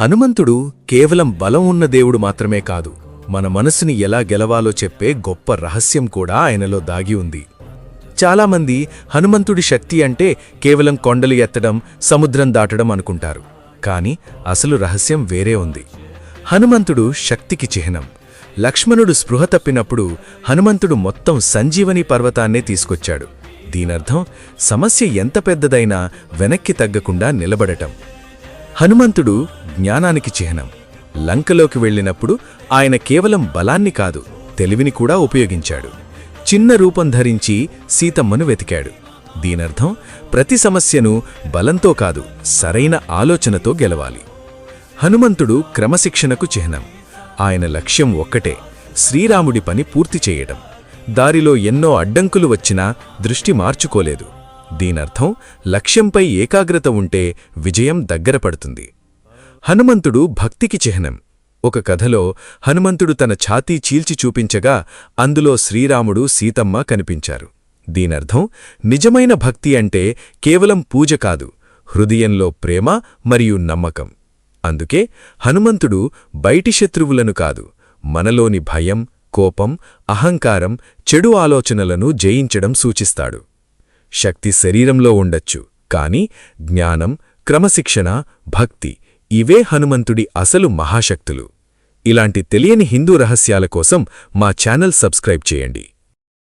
హనుమంతుడు కేవలం బలం ఉన్న దేవుడు మాత్రమే కాదు, మన మనసుని ఎలా గెలవాలో చెప్పే గొప్ప రహస్యం కూడా ఆయనలో దాగి ఉంది. చాలామంది హనుమంతుడి శక్తి అంటే కేవలం కొండలు ఎత్తడం, సముద్రం దాటడం అనుకుంటారు. కాని అసలు రహస్యం వేరే ఉంది. హనుమంతుడు శక్తికి చిహ్నం. లక్ష్మణుడు స్పృహ తప్పినప్పుడు హనుమంతుడు మొత్తం సంజీవని పర్వతాన్నే తీసుకొచ్చాడు. దీనర్థం సమస్య ఎంత పెద్దదైనా వెనక్కి తగ్గకుండా నిలబడటం. హనుమంతుడు జ్ఞానానికి చిహ్నం. లంకలోకి వెళ్ళినప్పుడు ఆయన కేవలం బలాన్ని కాదు, తెలివిని కూడా ఉపయోగించాడు. చిన్న రూపం ధరించి సీతమ్మను వెతికాడు. దీనర్థం ప్రతి సమస్యను బలంతో కాదు, సరైన ఆలోచనతో గెలవాలి. హనుమంతుడు క్రమశిక్షణకు చిహ్నం. ఆయన లక్ష్యం ఒక్కటే, శ్రీరాముడి పని పూర్తి చేయటం. దారిలో ఎన్నో అడ్డంకులు వచ్చినా దృష్టి మార్చుకోలేదు. దీనర్థం లక్ష్యంపై ఏకాగ్రత ఉంటే విజయం దగ్గరపడుతుంది. హనుమంతుడు భక్తికి చిహ్నం. ఒక కథలో హనుమంతుడు తన ఛాతీ చీల్చి చూపించగా అందులో శ్రీరాముడు, సీతమ్మ కనిపించారు. దీనర్థం నిజమైన భక్తి అంటే కేవలం పూజ కాదు, హృదయంలో ప్రేమ మరియు నమ్మకం. అందుకే హనుమంతుడు బయటి శత్రువులను కాదు, మనలోని భయం, కోపం, అహంకారం, చెడు ఆలోచనలను జయించడం సూచిస్తాడు. శక్తి శరీరంలో ఉండొచ్చు, కాని జ్ఞానం, క్రమశిక్షణ, భక్తి ఇవే హనుమంతుడి అసలు మహాశక్తులు. ఇలాంటి తెలియని హిందూ రహస్యాల కోసం మా ఛానల్ సబ్స్క్రైబ్ చేయండి.